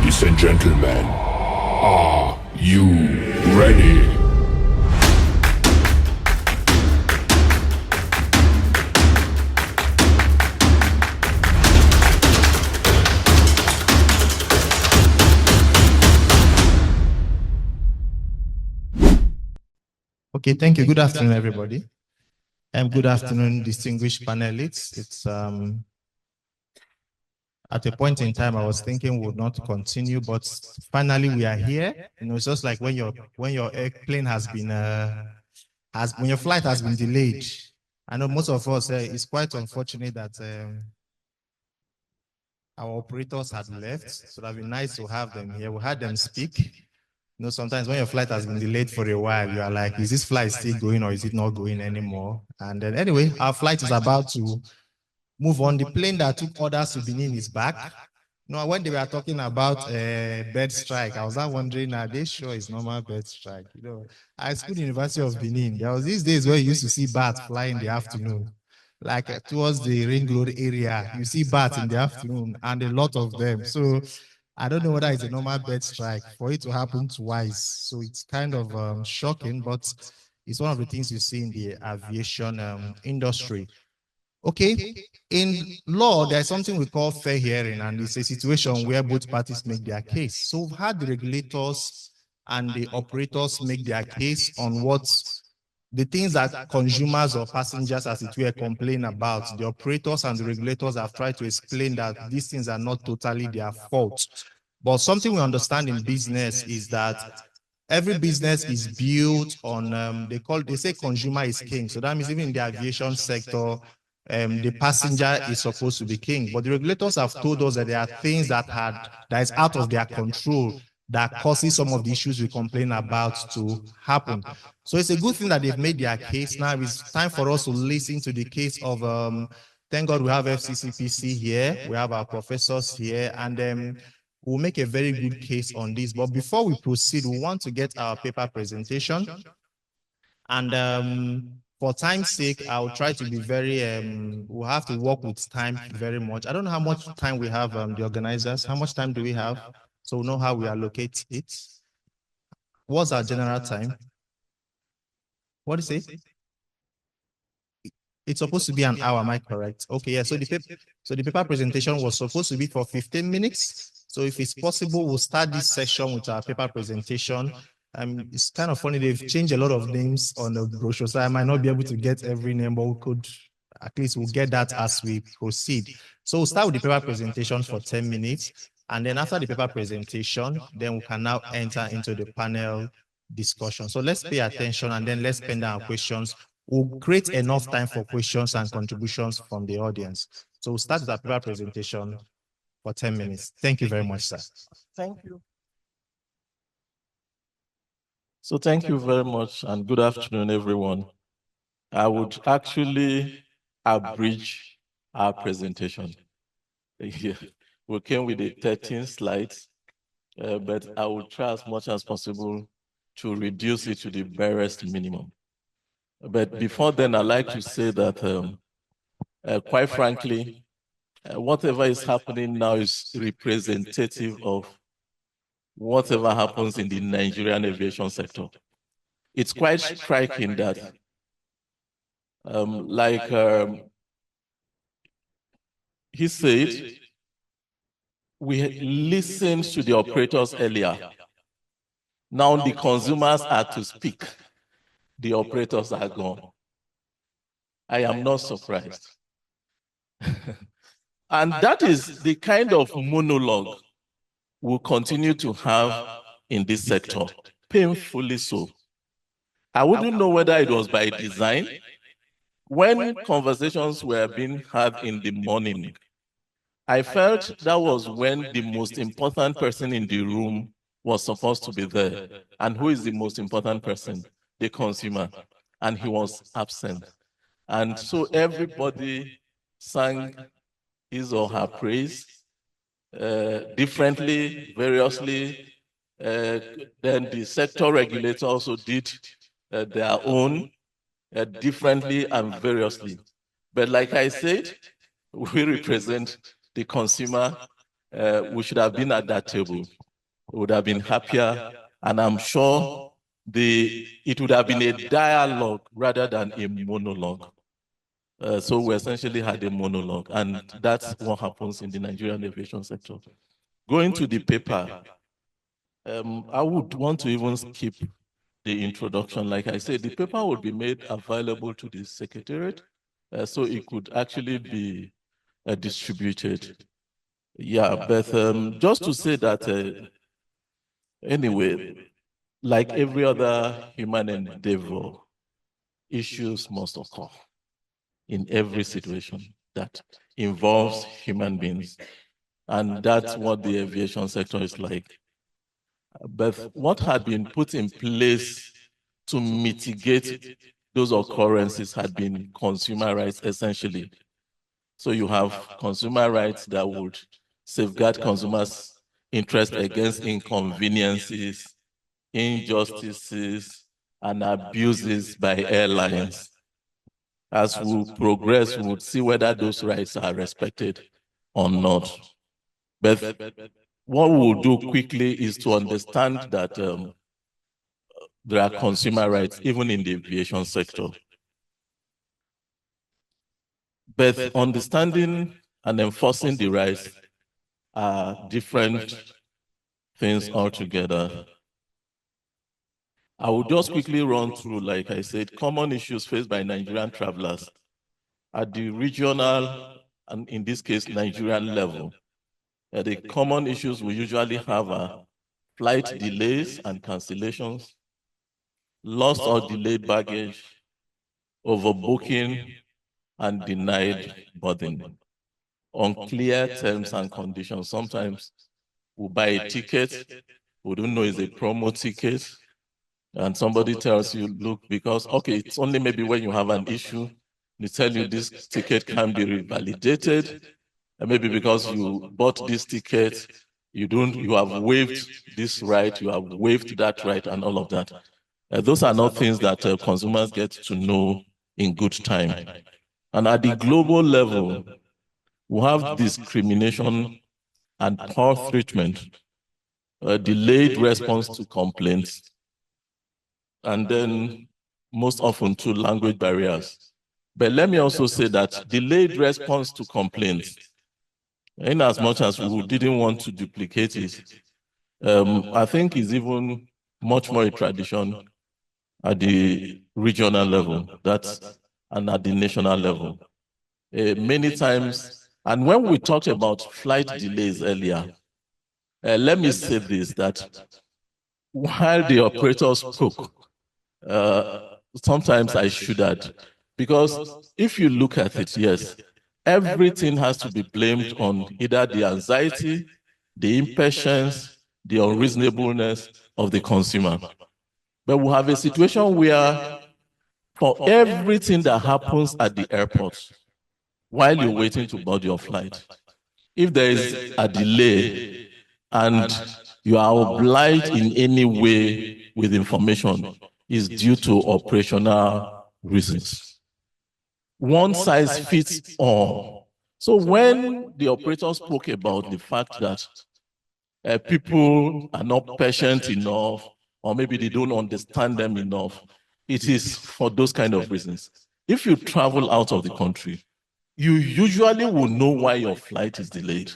Ladies and gentlemen, are you ready? Okay, thank you. Good afternoon, everybody. Good afternoon, distinguished panelists. It's at a point in time I was thinking we would not continue, but finally we are here. You know, it's just like when your airplane has been when your flight has been delayed. I know most of us it's quite unfortunate that our operators had left, so that'd be nice to have them here. We had them speak. You know, sometimes when your flight has been delayed for a while, you are like, is this flight still going or is it not going anymore? And then anyway, our flight is about to move on. The plane that took orders to Benin is back. You know, when they were talking about bird strike, I was not wondering, are they sure it's normal bird strike? You know, I schooled University of Benin. There was these days where you used to see bats fly in the afternoon. Like towards the ring road area, you see bats in the afternoon and a lot of them. So I don't know whether it's a normal bird strike for it to happen twice. So it's kind of shocking, but it's one of the things you see in the aviation industry. Okay, in law, there's something we call fair hearing, and it's a situation where both parties make their case. So we've had the regulators and the operators make their case on what the things that consumers or passengers, as it were, complain about. The operators and the regulators have tried to explain that these things are not totally their fault. But something we understand in business is that every business is built on, they say consumer is king. So that means even in the aviation sector, the passenger is supposed to be king. But the regulators have told us that there are things that is out of their control that causes some of the issues we complain about to happen. So it's a good thing that they've made their case. Now it's time for us to listen to the case of, thank God we have FCCPC here, we have our professors here, and we'll make a very good case on this. But before we proceed, we want to get our paper presentation. And for time's sake, I'll try to be very, we'll have to work with time very much. I don't know how much time we have, the organizers. How much time do we have? So we'll know how we allocate it. What's our general time? What is it? It's supposed to be an hour, am I correct? Okay, yeah, so the paper presentation was supposed to be for 15 minutes. So if it's possible, we'll start this session with our paper presentation. It's kind of funny, they've changed a lot of names on the brochure, so I might not be able to get every name, but we could, at least we'll get that as we proceed. So we'll start with the paper presentation for 10 minutes. And then after the paper presentation, then we can now enter into the panel discussion. So let's pay attention and then let's pen down our questions. We'll create enough time for questions and contributions from the audience. So we'll start with our paper presentation for 10 minutes. Thank you very much, sir. Thank you. So thank you very much and good afternoon, everyone. I would actually abridge our presentation. We came with the 13 slides, but I will try as much as possible to reduce it to the barest minimum. But before then, I'd like to say that, quite frankly, whatever is happening now is representative of whatever happens in the Nigerian aviation sector. It's quite striking that, he said, we listened to the operators earlier. Now the consumers are to speak. The operators are gone. I am not surprised. And that is the kind of monologue we'll continue to have in this sector, painfully so. I wouldn't know whether it was by design. When conversations were being had in the morning, I felt that was when the most important person in the room was supposed to be there. And who is the most important person? The consumer. And he was absent. And so everybody sang his or her praise differently, variously. Then the sector regulator also did their own differently and variously. But like I said, we represent the consumer. We should have been at that table. would have been happier, and I'm sure it would have been a dialogue rather than a monologue. So we essentially had a monologue, and that's what happens in the Nigerian aviation sector. Going to the paper, I would want to even skip the introduction. Like I said, the paper would be made available to the Secretariat, so it could actually be distributed. Yeah, but just to say that, anyway, like every other human endeavor, issues must occur in every situation that involves human beings. And that's what the aviation sector is like. But what had been put in place to mitigate those occurrences had been consumer rights, essentially. So you have consumer rights that would safeguard consumers' interest against inconveniences, injustices, and abuses by airlines. As we progress, we would see whether those rights are respected or not. But what we'll do quickly is to understand that there are consumer rights even in the aviation sector. But understanding and enforcing the rights are different things altogether. I will just quickly run through, like I said, common issues faced by Nigerian travelers at the regional, and in this case, Nigerian level. The common issues we usually have are flight delays and cancellations, lost or delayed baggage, overbooking, and denied boarding. Unclear terms and conditions. Sometimes we buy a ticket, we don't know it's a promo ticket, and somebody tells you, look, because, okay, it's only maybe when you have an issue, they tell you this ticket can be revalidated, and maybe because you bought this ticket, you have waived this right, you have waived that right, and all of that. Those are not things that consumers get to know in good time. And at the global level, we have discrimination and poor treatment, delayed response to complaints, and then most often to language barriers. But let me also say that delayed response to complaints, in as much as we didn't want to duplicate it, I think is even much more a tradition at the regional level, and at the national level. Many times, and when we talked about flight delays earlier, let me say this, that while the operators spoke, sometimes I should add, because if you look at it, yes, everything has to be blamed on either the anxiety, the impatience, the unreasonableness of the consumer. But we have a situation where for everything that happens at the airport, while you're waiting to board your flight, if there is a delay and you are obliged in any way with information, is due to operational reasons. One size fits all. So when the operator spoke about the fact that people are not patient enough, or maybe they don't understand them enough, it is for those kind of reasons. If you travel out of the country, you usually will know why your flight is delayed.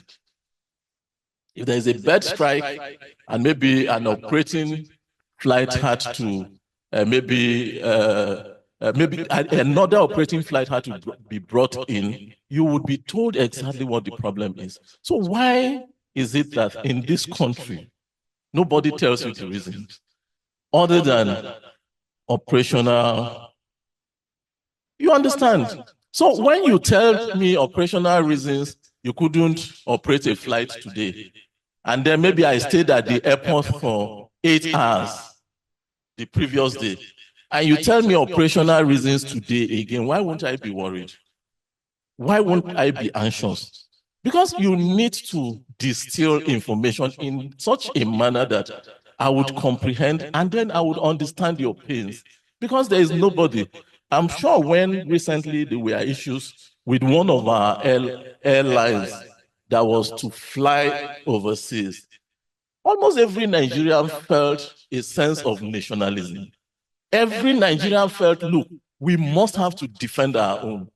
If there is a bird strike and maybe an operating flight had to, maybe another operating flight had to be brought in, you would be told exactly what the problem is. So why is it that in this country, nobody tells you the reason other than operational? You understand? So when you tell me operational reasons, you couldn't operate a flight today, and then maybe I stayed at the airport for 8 hours the previous day, and you tell me operational reasons today again, why won't I be worried? Why won't I be anxious? Because you need to distill information in such a manner that I would comprehend, and then I would understand your pains. Because there is nobody. I'm sure when recently there were issues with one of our airlines that was to fly overseas, almost every Nigerian felt a sense of nationalism. Every Nigerian felt, look, we must have to defend our own.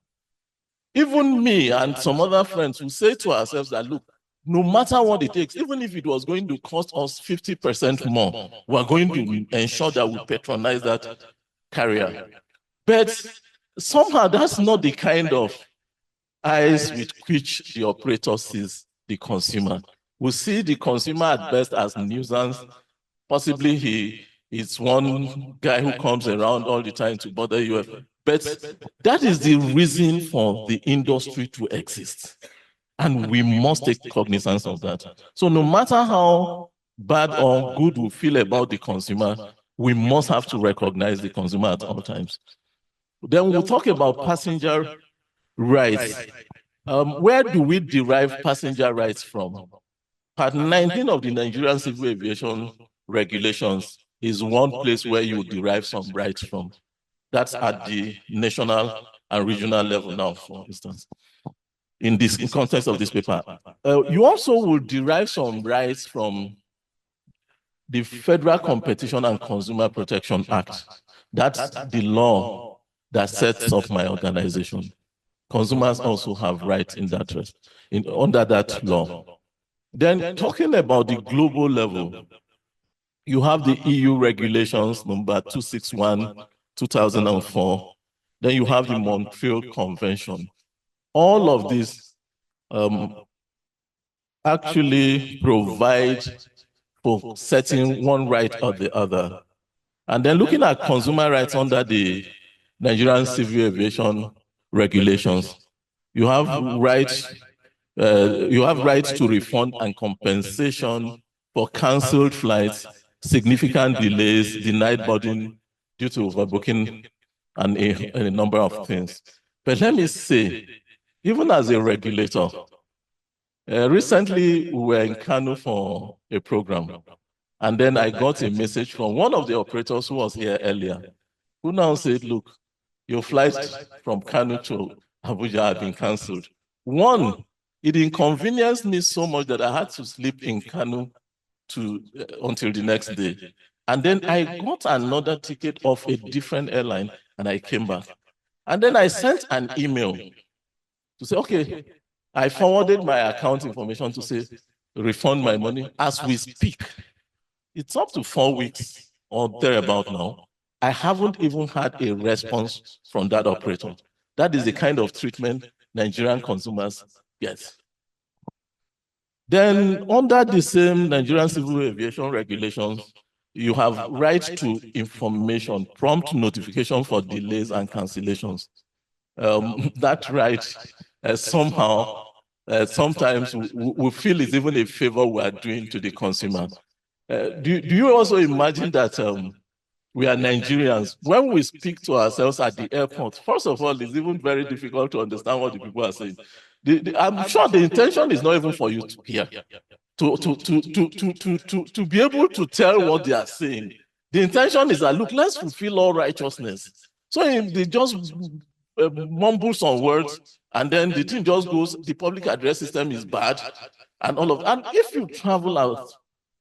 Even me and some other friends will say to ourselves that, look, no matter what it takes, even if it was going to cost us 50% more, we're going to ensure that we patronize that carrier. But somehow that's not the kind of eyes with which the operator sees the consumer. We see the consumer at best as nuisance. Possibly he is one guy who comes around all the time to bother you. But that is the reason for the industry to exist. And we must take cognizance of that. So no matter how bad or good we feel about the consumer, we must have to recognize the consumer at all times. Then we'll talk about passenger rights. Where do we derive passenger rights from? Part 19 of the Nigerian Civil Aviation Regulations is one place where you derive some rights from. That's at the national and regional level now, for instance, in context of this paper. You also will derive some rights from the Federal Competition and Consumer Protection Act. That's the law that sets up my organization. Consumers also have rights in that under that law. Then talking about the global level, you have the EU regulations number 261, 2004. Then you have the Montreal Convention. All of these actually provide for setting one right or the other. And then looking at consumer rights under the Nigerian Civil Aviation Regulations, you have rights to refund and compensation for canceled flights, significant delays, denied boarding due to overbooking, and a number of things. But let me say, even as a regulator, recently we were in Kano for a program, and then I got a message from one of the operators who was here earlier, who now said, look, your flight from Kano to Abuja had been canceled. One, it inconvenienced me so much that I had to sleep in Kano until the next day. And then I got another ticket of a different airline and I came back. And then I sent an email to say, okay, I forwarded my account information to say, refund my money as we speak. It's up to 4 weeks or thereabout now. I haven't even had a response from that operator. That is the kind of treatment Nigerian consumers get. Then under the same Nigerian Civil Aviation Regulations, you have right to information, prompt notification for delays and cancellations. That right somehow, sometimes we feel is even a favor we are doing to the consumer. Do you also imagine that we are Nigerians? When we speak to ourselves at the airport, first of all, it's even very difficult to understand what the people are saying. I'm sure the intention is not even for you to hear, to be able to tell what they are saying. The intention is that, look, let's fulfill all righteousness. So if they just mumble some words, and then the thing just goes, the public address system is bad, and all of that. And if you travel out,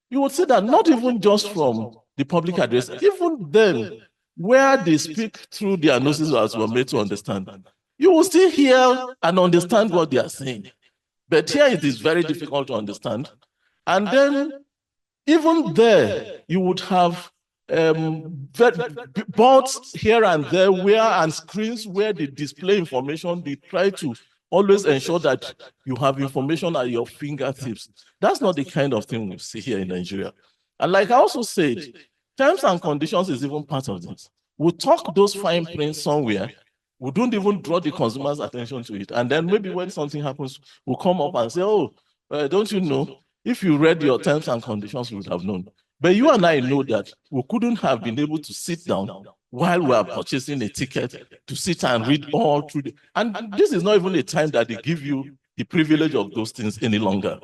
you would see that not even just from the public address, even then, where they speak through their noses as we're made to understand, you will still hear and understand what they are saying. But here it is very difficult to understand. And then, even there, you would have boards here and there and screens where they display information. They try to always ensure that you have information at your fingertips. That's not the kind of thing we see here in Nigeria. And like I also said, terms and conditions is even part of this. We talk those fine prints somewhere, we don't even draw the consumer's attention to it. And then maybe when something happens, we'll come up and say, oh, don't you know, if you read your terms and conditions, you would have known. But you and I know that we couldn't have been able to sit down while we are purchasing a ticket to sit and read all through and this is not even a time that they give you the privilege of those things any longer.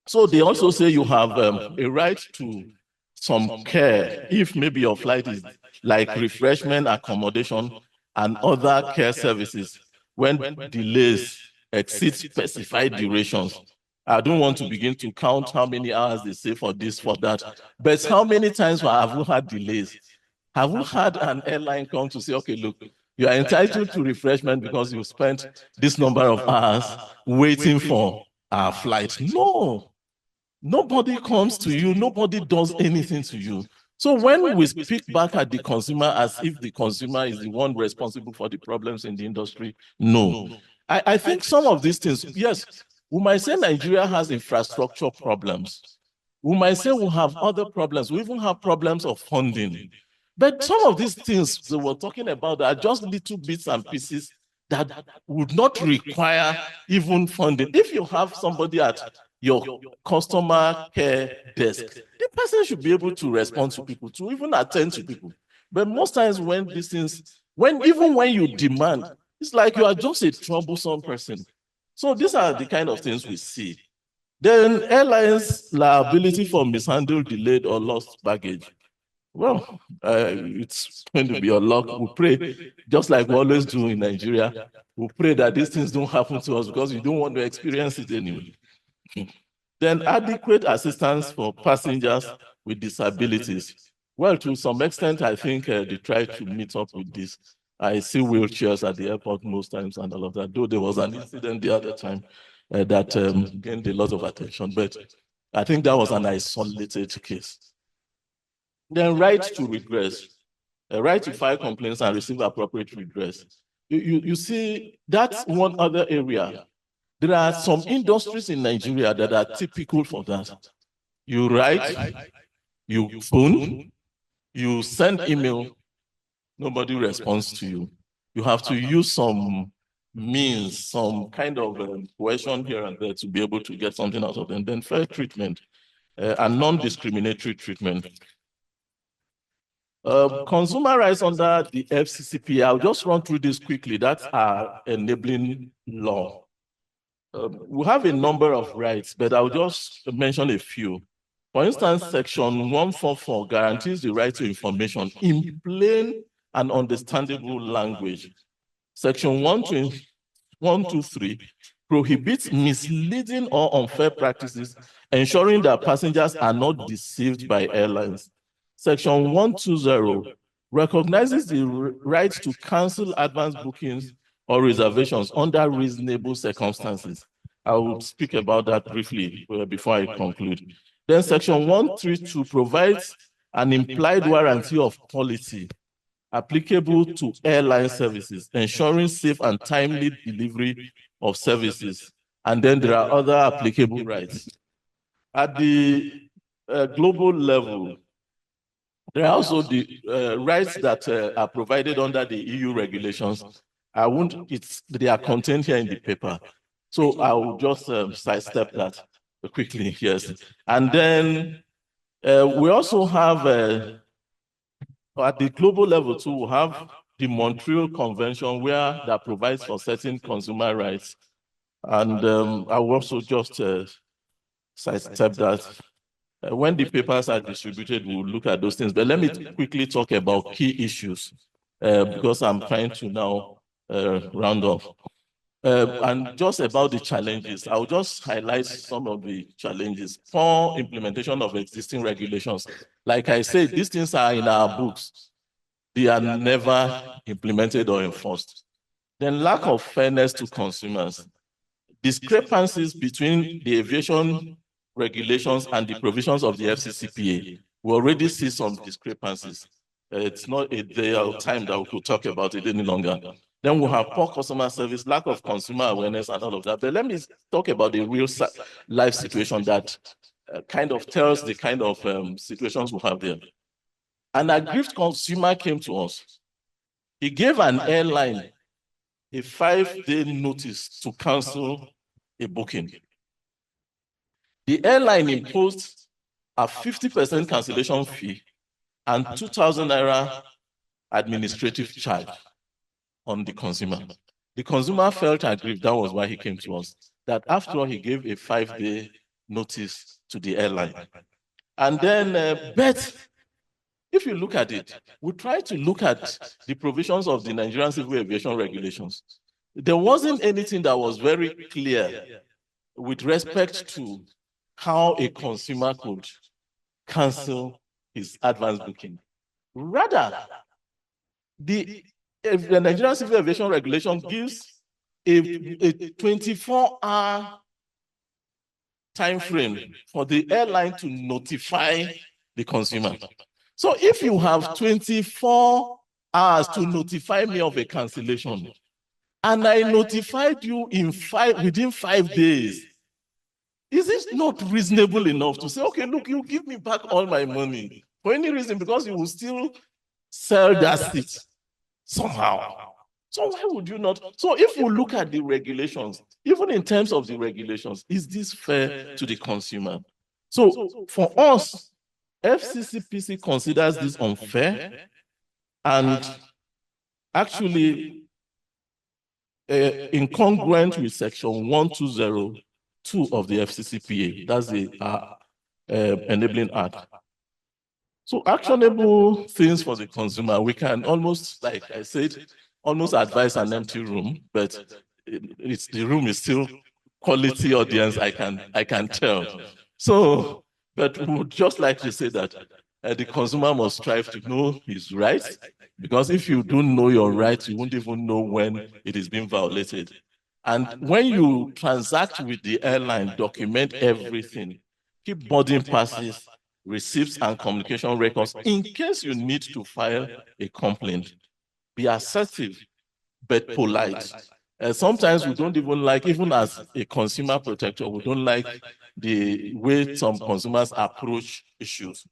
So they also say you have a right to some care if maybe your flight is like refreshment, accommodation, and other care services when delays exceed specified durations. I don't want to begin to count how many hours they say for this, for that. But how many times have we had delays? Have we had an airline come to say, okay, look, you are entitled to refreshment because you spent this number of hours waiting for our flight? No. Nobody comes to you. Nobody does anything to you. So when we speak back at the consumer as if the consumer is the one responsible for the problems in the industry, no. I think some of these things, yes, we might say Nigeria has infrastructure problems. We might say we have other problems. We even have problems of funding. But some of these things that we're talking about are just little bits and pieces that would not require even funding. If you have somebody at your customer care desk, the person should be able to respond to people, to even attend to people. But most times when these things, even when you demand, it's like you are just a troublesome person. So these are the kind of things we see. Then airlines' liability for mishandled, delayed, or lost baggage. Well, it's going to be your luck. We pray, just like we always do in Nigeria, we pray that these things don't happen to us because we don't want to experience it anyway. Then adequate assistance for passengers with disabilities. Well, to some extent, I think they try to meet up with this. I see wheelchairs at the airport most times and all of that, though there was an incident the other time that gained a lot of attention, but I think that was an isolated case. Then right to redress, a right to file complaints and receive appropriate redress. You see, that's one other area. There are some industries in Nigeria that are typical for that. You write, you phone, you send email, nobody responds to you. You have to use some means, some kind of coercion here and there to be able to get something out of them. Then fair treatment and non-discriminatory treatment. Consumer rights under the FCCPA, I'll just run through this quickly. That's our enabling law. We have a number of rights, but I'll just mention a few. For instance, Section 144 guarantees the right to information in plain and understandable language. Section 123 prohibits misleading or unfair practices, ensuring that passengers are not deceived by airlines. Section 120 recognizes the right to cancel advance bookings or reservations under reasonable circumstances. I will speak about that briefly before I conclude. Then Section 132 provides an implied warranty of quality applicable to airline services, ensuring safe and timely delivery of services. And then there are other applicable rights. At the global level, there are also the rights that are provided under the EU regulations. They are contained here in the paper. So I will just sidestep that quickly, yes. And then we also have, at the global level too, we have the Montreal Convention that provides for certain consumer rights. And I will also just sidestep that. When the papers are distributed, we'll look at those things. But let me quickly talk about key issues because I'm trying to now round off. And just about the challenges, I'll just highlight some of the challenges. Poor implementation of existing regulations. Like I said, these things are in our books. They are never implemented or enforced. Then lack of fairness to consumers. Discrepancies between the aviation regulations and the provisions of the FCCPA. We already see some discrepancies. It's not a day or time that we could talk about it any longer. Then we have poor customer service, lack of consumer awareness and all of that. But let me talk about the real life situation that kind of tells the kind of situations we have there. An aggrieved consumer came to us. He gave an airline a 5-day notice to cancel a booking. The airline imposed a 50% cancellation fee and 2,000 naira administrative charge on the consumer. The consumer felt aggrieved. That was why he came to us. That after all, he gave a 5-day notice to the airline. And then, but if you look at it, we try to look at the provisions of the Nigerian Civil Aviation Regulations. There wasn't anything that was very clear with respect to how a consumer could cancel his advance booking. Rather, the Nigerian Civil Aviation Regulation gives a 24-hour time frame for the airline to notify the consumer. So if you have 24 hours to notify me of a cancellation, and I notified you within 5 days, is it not reasonable enough to say, okay, look, you give me back all my money for any reason, because you will still sell that seat somehow. So why would you not? So if you look at the regulations, even in terms of the regulations, is this fair to the consumer? So for us, FCCPC considers this unfair and actually incongruent with section 1202 of the FCCPA. That's the Enabling Act. So actionable things for the consumer, we can almost, like I said, almost advise an empty room, but the room is still quality audience, I can tell. So, but we would just like to say that the consumer must strive to know his rights, because if you don't know your rights, you won't even know when it is being violated. And when you transact with the airline, document everything, keep boarding passes, receipts, and communication records in case you need to file a complaint. Be assertive, but polite. Sometimes we don't even like, even as a consumer protector, we don't like the way some consumers approach issues.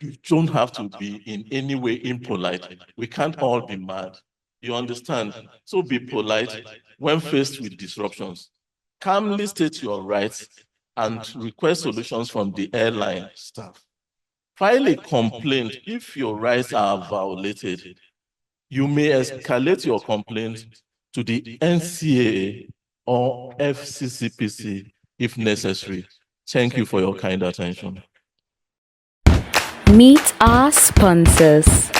You don't have to be in any way impolite. We can't all be mad. You understand? So be polite when faced with disruptions. Calmly state your rights and request solutions from the airline staff. File a complaint if your rights are violated. You may escalate your complaint to the NCAA or FCCPC if necessary. Thank you for your kind attention. Meet our sponsors.